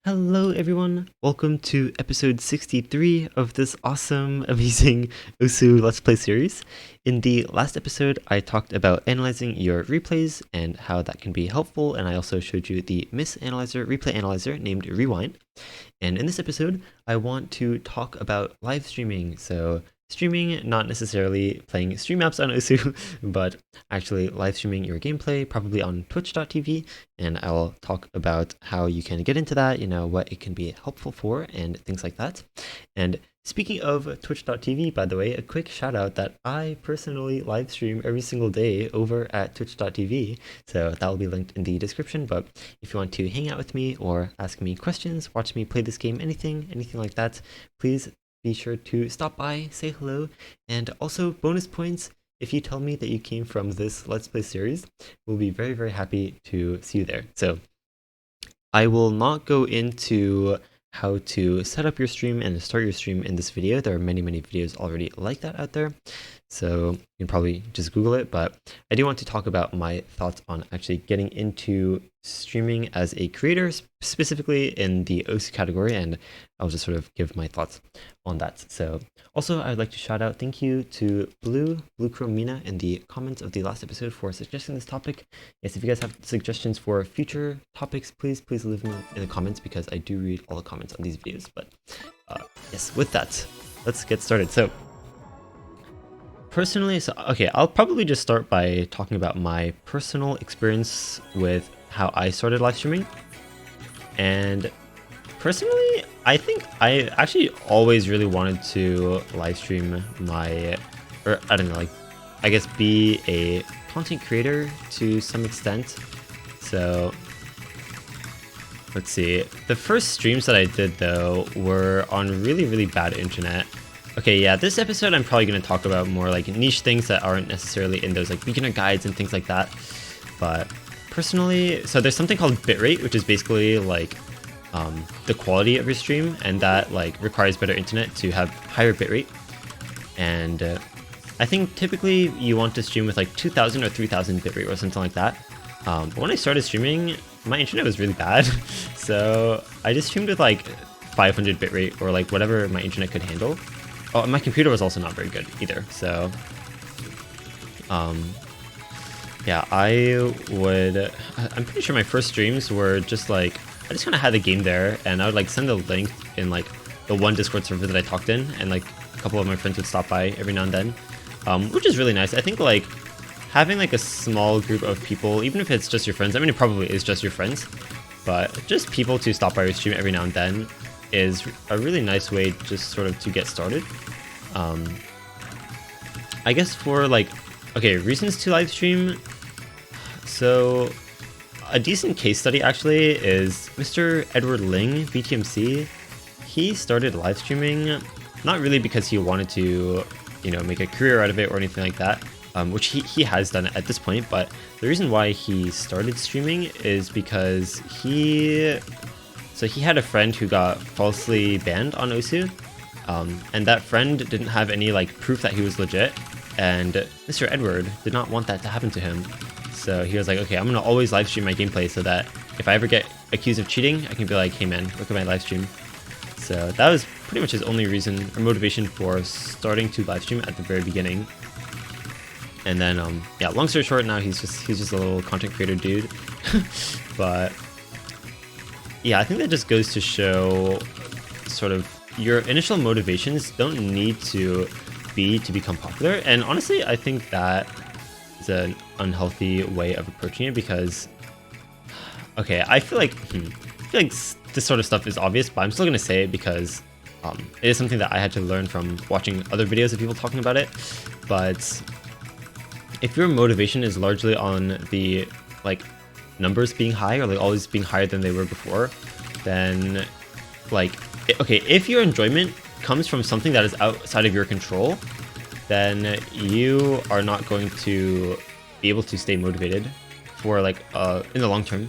Hello everyone, welcome to episode 63 of this awesome, amazing Osu Let's Play series. In the last episode, I talked about analyzing your replays and how that can be helpful, and I also showed you the replay analyzer named Rewind. And in this episode, I want to talk about live streaming. So streaming, not necessarily playing stream apps on Osu, but actually live streaming your gameplay, probably on twitch.tv, and I'll talk about how you can get into that, what it can be helpful for, and things like that. And speaking of twitch.tv, by the way, a quick shout out that I personally live stream every single day over at twitch.tv, so that will be linked in the description. But if you want to hang out with me or ask me questions, watch me play this game, anything like that, please be sure to stop by, say hello, and also bonus points if you tell me that you came from this Let's Play series. We'll be very, very happy to see you there. So I will not go into how to set up your stream and start your stream in this video. There are many, many videos already like that out there, so you can probably just Google it. But I do want to talk about my thoughts on actually getting into streaming as a creator, specifically in the Osu category, and I'll just sort of give my thoughts on that. So also I'd like to shout out thank you to bluechromemina in the comments of the last episode for suggesting this topic. Yes, if you guys have suggestions for future topics, please leave them in the comments, because I do read all the comments on these videos. But yes, with that, let's get started. So personally, okay, I'll probably just start by talking about my personal experience with how I started live streaming. And personally, I think I actually always really wanted to live stream I guess be a content creator to some extent. So let's see. The first streams that I did though were on really, really bad internet. Okay, yeah, this episode I'm probably going to talk about more like niche things that aren't necessarily in those like beginner guides and things like that. But personally, so there's something called bitrate, which is basically like the quality of your stream, and that like requires better internet to have higher bitrate. And I think typically you want to stream with like 2000 or 3000 bitrate or something like that. But when I started streaming, my internet was really bad, so I just streamed with like 500 bitrate or like whatever my internet could handle. Oh, and my computer was also not very good either, so yeah, I'm pretty sure my first streams were just like, I just kind of had the game there, and I would like send a link in like the one Discord server that I talked in, and like a couple of my friends would stop by every now and then, which is really nice. I think like having like a small group of people, even if it's just your friends, I mean it probably is just your friends, but just people to stop by your stream every now and then is a really nice way just sort of to get started. I guess for like, okay, reasons to live stream. So a decent case study actually is Mr. Edward Ling, BTMC. He started live streaming not really because he wanted to, make a career out of it or anything like that, which he has done at this point. But the reason why he started streaming is because he had a friend who got falsely banned on Osu, and that friend didn't have any like proof that he was legit, and Mr. Edward did not want that to happen to him. So he was like, okay, I'm gonna always live stream my gameplay so that if I ever get accused of cheating, I can be like, hey man, look at my live stream. So that was pretty much his only reason or motivation for starting to live stream at the very beginning. And then yeah, long story short, now he's just a little content creator dude. But yeah, I think that just goes to show sort of your initial motivations don't need to be to become popular. And honestly, I think that is an unhealthy way of approaching it, because okay, I feel like this sort of stuff is obvious, but I'm still gonna say it because it is something that I had to learn from watching other videos of people talking about it. But if your motivation is largely on the like numbers being high, or like always being higher than they were before, then like, okay, if your enjoyment comes from something that is outside of your control, then you are not going to be able to stay motivated for like in the long term,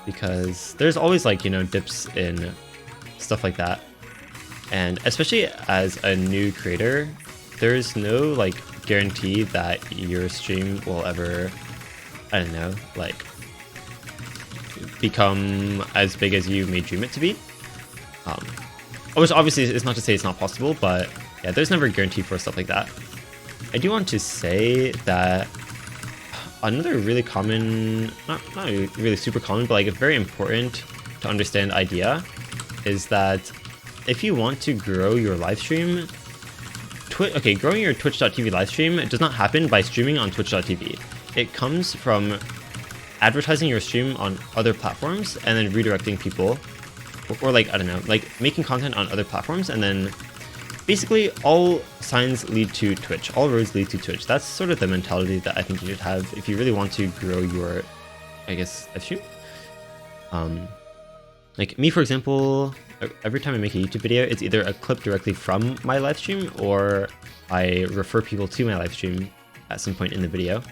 because there's always like dips in stuff like that. And especially as a new creator, there's no like guarantee that your stream will ever, I don't know, like become as big as you may dream it to be. Which obviously is not to say it's not possible, but yeah, there's never a guarantee for stuff like that. I do want to say that another really common, not really super common, but like a very important to understand idea is that if you want to grow your live stream, growing your twitch.tv live stream does not happen by streaming on twitch.tv. It comes from advertising your stream on other platforms and then redirecting people, or like, I don't know, like making content on other platforms, and then basically all signs lead to Twitch, all roads lead to Twitch. That's sort of the mentality that I think you should have if you really want to grow your, I guess, live stream. Like me, for example, every time I make a YouTube video, it's either a clip directly from my live stream or I refer people to my live stream at some point in the video.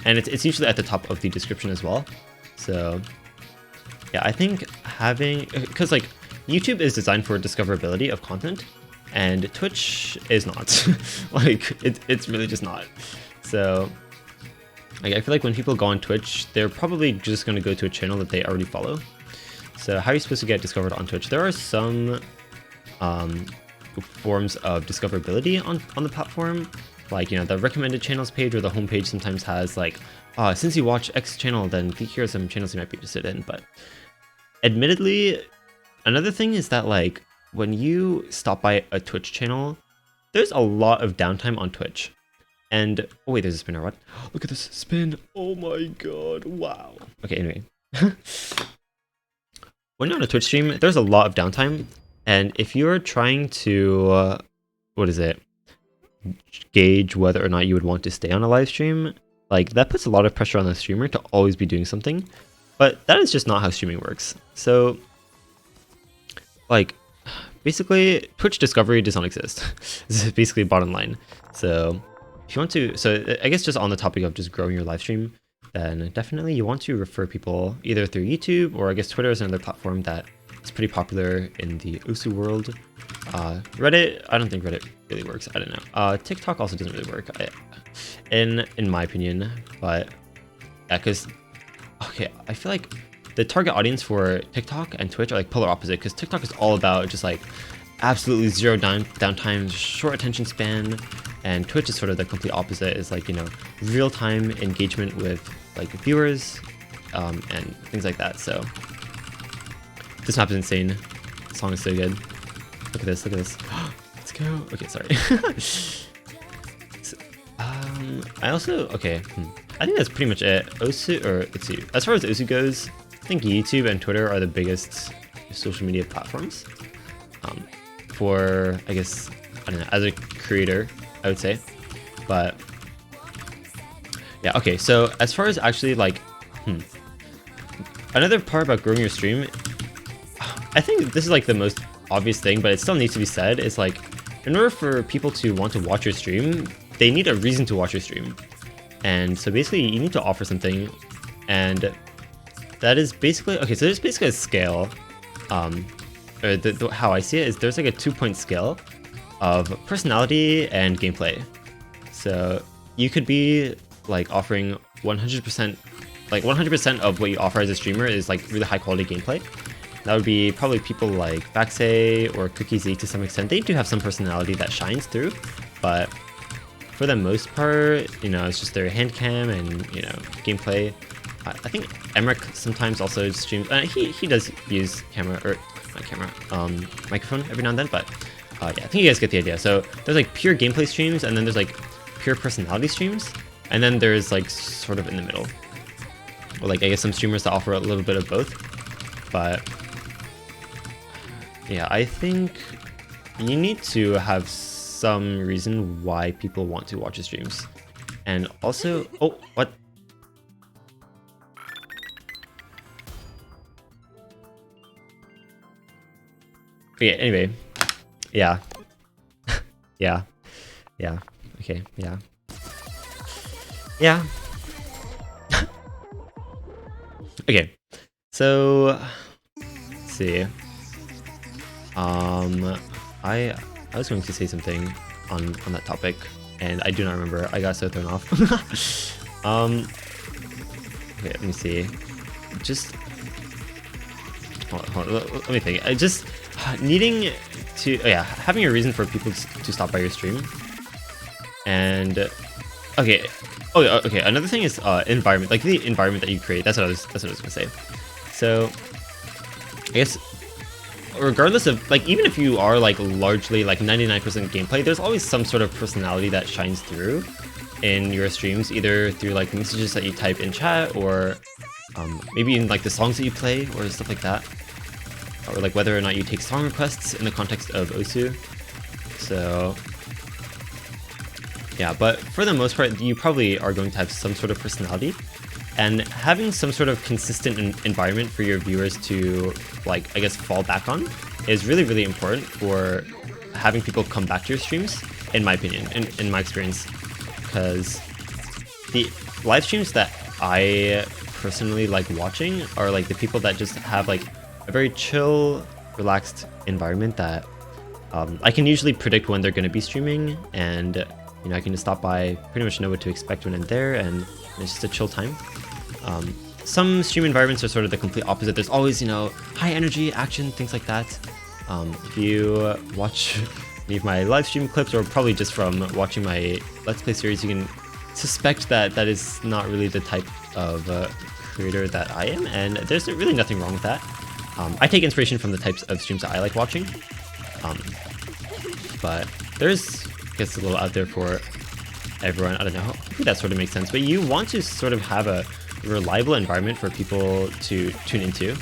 And it's usually at the top of the description as well. So yeah, I think having, because like YouTube is designed for discoverability of content and Twitch is not. Like it's really just not. So like, I feel like when people go on Twitch, they're probably just going to go to a channel that they already follow. So how are you supposed to get discovered on Twitch? There are some forms of discoverability on the platform. Like, you know, the recommended channels page or the homepage sometimes has like, since you watch X channel, then here are some channels you might be interested in. But admittedly, another thing is that like when you stop by a Twitch channel, there's a lot of downtime on Twitch. And oh wait, there's a spinner. What? Look at this spin. Oh my god. Wow. Okay, anyway. When you're on a Twitch stream, there's a lot of downtime. And if you're trying to, gauge whether or not you would want to stay on a live stream, like that puts a lot of pressure on the streamer to always be doing something. But that is just not how streaming works. So like basically Twitch discovery does not exist. This is basically bottom line. So if you want to, so I guess just on the topic of just growing your live stream, then definitely you want to refer people either through YouTube, or I guess Twitter is another platform that is pretty popular in the Osu world. Reddit, I don't think Reddit really works. I don't know. TikTok also doesn't really work, in my opinion. But yeah, because okay, I feel like the target audience for TikTok and Twitch are like polar opposite. Because TikTok is all about just like absolutely zero downtime, short attention span, and Twitch is sort of the complete opposite. Is like, you know, real time engagement with like viewers, and things like that. So this map is insane. The song is so good. Look at this, look at this. Let's go. Okay, sorry. So, I also, okay, I think that's pretty much it. Osu, or let's see, as far as Osu goes, I think YouTube and Twitter are the biggest social media platforms. For, I guess, I don't know, as a creator, I would say. But yeah, okay, so as far as actually like, another part about growing your stream, I think this is like the most obvious thing, but it still needs to be said, is like, in order for people to want to watch your stream, they need a reason to watch your stream. And so basically you need to offer something, and that is basically, okay, so there's basically a scale, or how I see it is there's like a 2-point scale of personality and gameplay. So you could be like offering 100%, like 100% of what you offer as a streamer is like really high quality gameplay. That would be probably people like Baksay or CookieZ to some extent. They do have some personality that shines through, but for the most part, you know, it's just their hand cam and, you know, gameplay. I think Emmerich sometimes also streams. He does use camera, or not camera, microphone every now and then, but yeah, I think you guys get the idea. So there's like pure gameplay streams, and then there's like pure personality streams, and then there's like sort of in the middle, or like I guess some streamers that offer a little bit of both. But yeah, I think you need to have some reason why people want to watch your streams. And also, oh, what? Okay, anyway, yeah. Yeah, okay, yeah. Okay, so let's see. I was going to say something on that topic, and I do not remember. I got so thrown off. Okay, let me see. Just hold on, let me think. I just needing to, oh yeah, having a reason for people to stop by your stream. And okay, okay. Another thing is environment, like the environment that you create. That's what I was gonna say. So I guess regardless of like, even if you are like largely like 99% gameplay, there's always some sort of personality that shines through in your streams, either through like messages that you type in chat, or maybe in like the songs that you play or stuff like that, or like whether or not you take song requests in the context of Osu. So yeah, but for the most part, you probably are going to have some sort of personality, and having some sort of consistent environment for your viewers to, like, I guess, fall back on is really, really important for having people come back to your streams, in my opinion, in my experience. Because the live streams that I personally like watching are like the people that just have like a very chill, relaxed environment that I can usually predict when they're going to be streaming, and you know, I can just stop by, pretty much know what to expect when I'm there, and it's just a chill time. Some stream environments are sort of the complete opposite. There's always, you know, high energy, action, things like that. If you watch any of my live stream clips, or probably just from watching my Let's Play series, you can suspect that that is not really the type of creator that I am, and there's really nothing wrong with that. I take inspiration from the types of streams that I like watching, but there's, I guess, a little out there for everyone. I don't know, hopefully that sort of makes sense, but you want to sort of have a reliable environment for people to tune into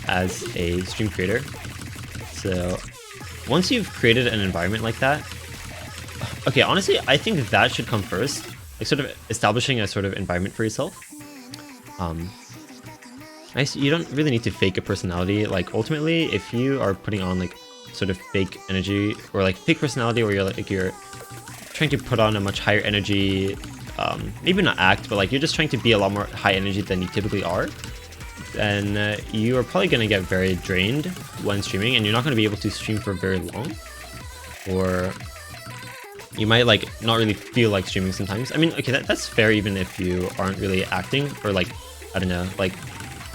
as a stream creator. So once you've created an environment like that, okay, honestly, I think that should come first, like sort of establishing a sort of environment for yourself. You don't really need to fake a personality. Like ultimately, if you are putting on like sort of fake energy, or like fake personality, or you're trying to put on a much higher energy, maybe not act, but like you're just trying to be a lot more high energy than you typically are, then you are probably going to get very drained when streaming, and you're not going to be able to stream for very long, or you might like not really feel like streaming sometimes. I mean, okay, that's fair even if you aren't really acting, or like, I don't know, like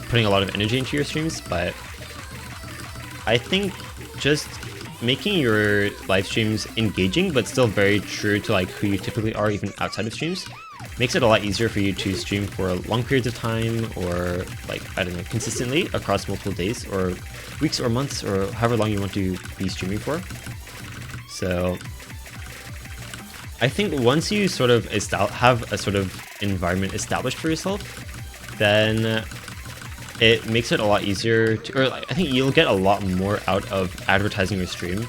putting a lot of energy into your streams. But I think just making your live streams engaging but still very true to like who you typically are, even outside of streams, makes it a lot easier for you to stream for long periods of time, or like, I don't know, consistently across multiple days or weeks or months, or however long you want to be streaming for. So I think once you sort of have a sort of environment established for yourself, then it makes it a lot easier to, or I think you'll get a lot more out of advertising your stream.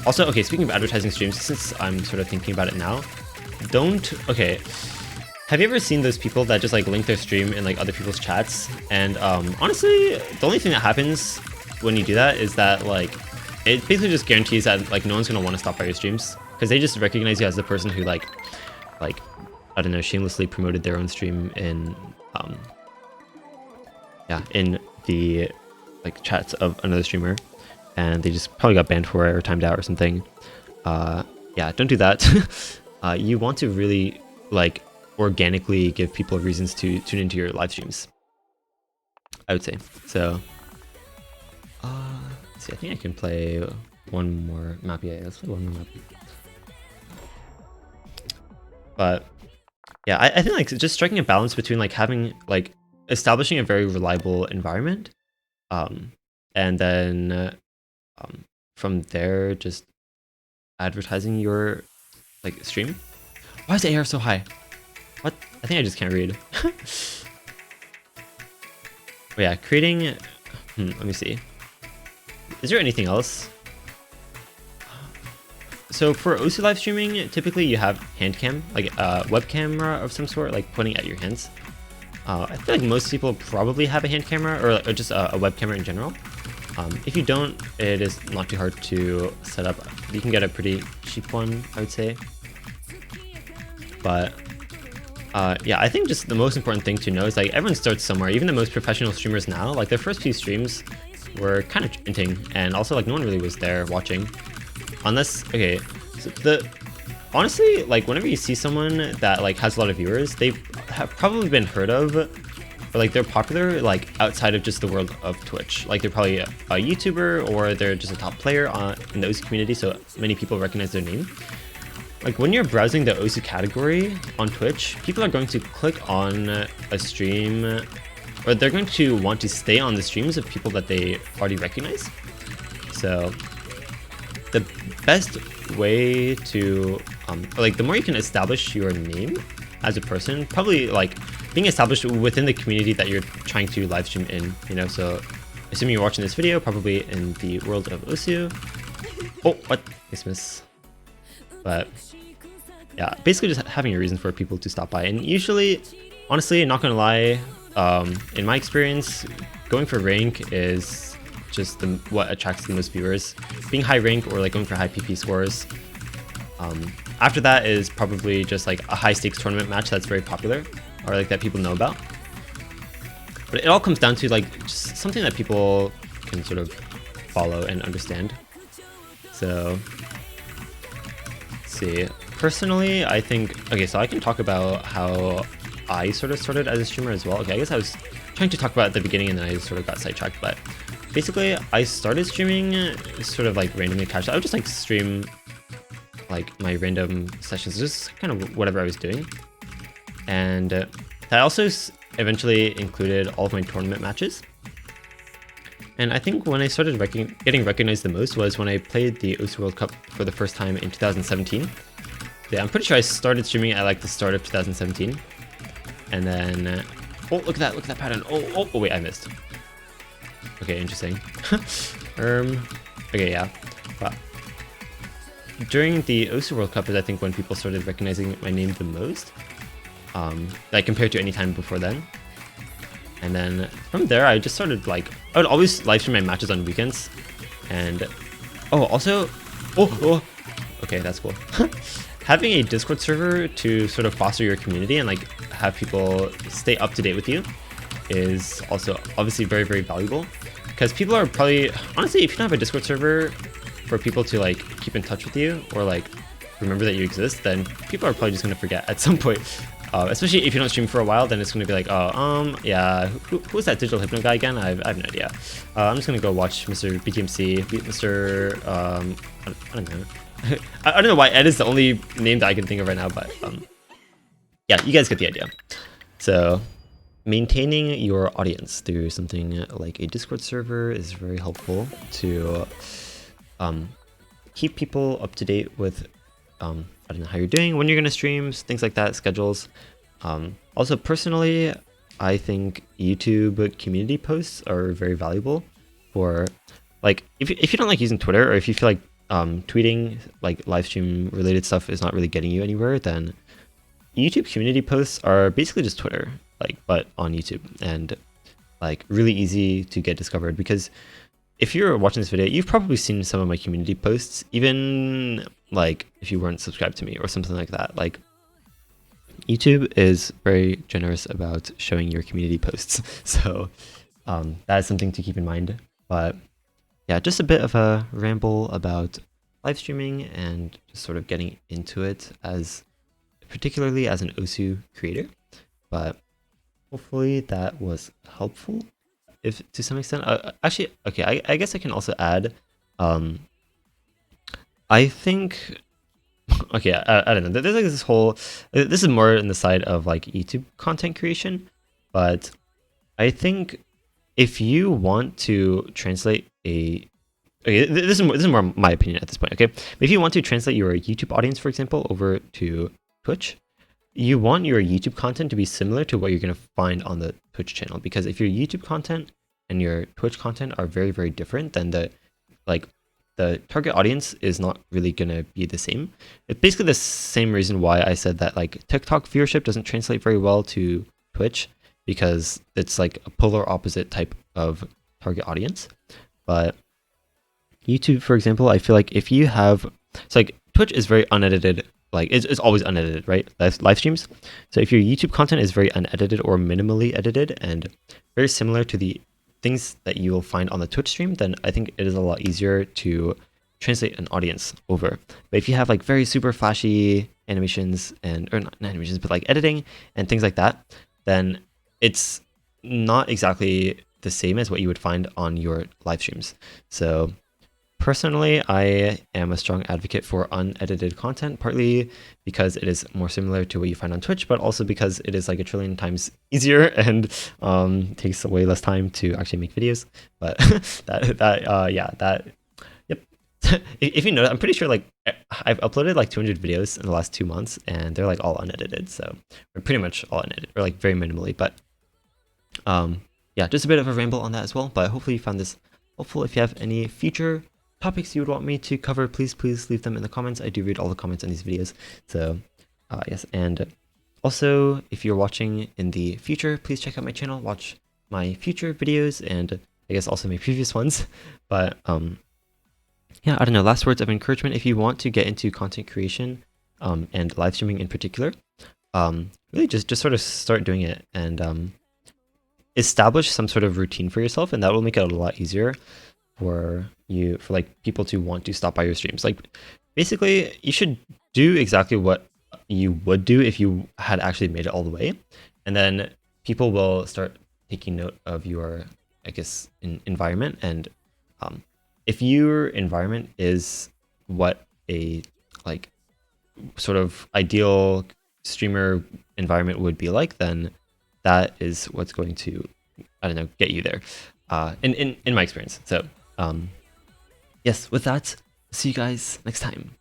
Also, okay, speaking of advertising streams, since I'm sort of thinking about it now, okay, have you ever seen those people that just like link their stream in like other people's chats? And honestly, the only thing that happens when you do that is that like, it basically just guarantees that like no one's gonna want to stop by your streams, because they just recognize you as the person who like, I don't know, shamelessly promoted their own stream in in the like chats of another streamer, and they just probably got banned for it or timed out or something. Yeah, don't do that. You want to really like organically give people reasons to tune into your live streams, I would say. So let's see, I think I can play one more map. Yeah, let's play one more map. But yeah, I think like just striking a balance between like having like establishing a very reliable environment, and then from there just advertising your like stream. Why is the AR so high? What? I think I just can't read. Oh yeah, creating. Let me see. Is there anything else? So for Osu live streaming, typically you have hand cam, like a web camera of some sort, like pointing at your hands. I feel like most people probably have a hand camera, or just a web camera in general. If you don't, it is not too hard to set up. You can get a pretty cheap one, I would say. But yeah, I think just the most important thing to know is like everyone starts somewhere. Even the most professional streamers now, like their first few streams were kind of hinting, and also like no one really was there watching. Unless, okay, so honestly, like whenever you see someone that like has a lot of viewers, they have probably been heard of or like they're popular like outside of just the world of Twitch. Like they're probably a YouTuber, or they're just a top player in the OSU community, so many people recognize their name. Like when you're browsing the OSU category on Twitch, people are going to click on a stream, or they're going to want to stay on the streams of people that they already recognize. So the best way to, like the more you can establish your name as a person, probably like being established within the community that you're trying to live stream in, you know, so assuming you're watching this video, probably in the world of OSU. Oh, what? Miss. But yeah, basically just having a reason for people to stop by. And usually, honestly, not gonna lie, in my experience, going for rank is just what attracts the most viewers. Being high rank or like going for high PP scores. After that is probably just like a high stakes tournament match that's very popular, or like that people know about. But it all comes down to like just something that people can sort of follow and understand. So let's see. Personally, I think, okay, so I can talk about how I sort of started as a streamer as well. Okay, I guess I was trying to talk about it at the beginning and then I sort of got sidetracked, but basically I started streaming sort of like randomly casual. I would just like stream like my random sessions, just kind of whatever I was doing. And that also eventually included all of my tournament matches. And I think when I started getting recognized the most was when I played the OSU World Cup for the first time in 2017. Yeah, I'm pretty sure I started streaming at like the start of 2017. And then, oh, look at that pattern. Oh, wait, I missed. Okay, interesting. Okay, yeah. But during the OSU World Cup is I think when people started recognizing my name the most, like compared to any time before then. And then from there, I just started like, I would always live stream my matches on weekends. And, oh, also, okay, that's cool. Having a Discord server to sort of foster your community and like have people stay up to date with you is also obviously very, very valuable. Because people are probably, honestly, if you don't have a Discord server for people to like keep in touch with you or like remember that you exist, then people are probably just going to forget at some point. Especially if you don't stream for a while, then it's going to be like, oh, yeah, who's that digital hypno guy again? I have no idea. I'm just going to go watch Mr. BTMC, Mr. I don't know. I don't know why Ed is the only name that I can think of right now, but yeah, you guys get the idea. So maintaining your audience through something like a Discord server is very helpful to keep people up to date with I don't know how you're doing, when you're going to stream, things like that, schedules. Also, personally, I think YouTube community posts are very valuable for, like, if you don't like using Twitter, or if you feel like tweeting like live stream related stuff is not really getting you anywhere, then YouTube community posts are basically just Twitter, like, but on YouTube, and like really easy to get discovered. Because if you're watching this video, you've probably seen some of my community posts, even like if you weren't subscribed to me or something like that. Like, YouTube is very generous about showing your community posts, so that is something to keep in mind. But yeah, just a bit of a ramble about live streaming and just sort of getting into it as, particularly as an OSU creator. But hopefully that was helpful, if to some extent. Actually, okay, I guess I can also add, I think, okay, I don't know, there's like this whole, this is more in the side of like YouTube content creation, but I think if you want to translate a, okay, this is more my opinion at this point, okay? But if you want to translate your YouTube audience, for example, over to Twitch, you want your YouTube content to be similar to what you're going to find on the Twitch channel. Because if your YouTube content and your Twitch content are very, very different, then the target audience is not really going to be the same. It's basically the same reason why I said that like TikTok viewership doesn't translate very well to Twitch, because it's like a polar opposite type of target audience. But YouTube, for example, I feel like if you have, it's like Twitch is very unedited, like it's always unedited, right? Live streams. So if your YouTube content is very unedited or minimally edited and very similar to the things that you will find on the Twitch stream, then I think it is a lot easier to translate an audience over. But if you have like very super flashy animations, and or not animations, but like editing and things like that, then it's not exactly the same as what you would find on your live streams. So personally, I am a strong advocate for unedited content, partly because it is more similar to what you find on Twitch, but also because it is like a trillion times easier and takes way less time to actually make videos. But yep. If you know, I'm pretty sure like I've uploaded like 200 videos in the last 2 months, and they're like all unedited. So we're pretty much all unedited, or like very minimally. But yeah, just a bit of a ramble on that as well. But hopefully you found this helpful. If you have any future topics you would want me to cover, please leave them in the comments. I do read all the comments on these videos. So yes, and also if you're watching in the future, please check out my channel, watch my future videos, and I guess also my previous ones. But yeah, I don't know, last words of encouragement: if you want to get into content creation and live streaming in particular, really just sort of start doing it, and establish some sort of routine for yourself, and that will make it a lot easier for like people to want to stop by your streams. Like basically you should do exactly what you would do if you had actually made it all the way, and then people will start taking note of your, I guess, environment. And if your environment is what a like sort of ideal streamer environment would be like, then that is what's going to, I don't know, get you there, in my experience. So yes, with that, see you guys next time.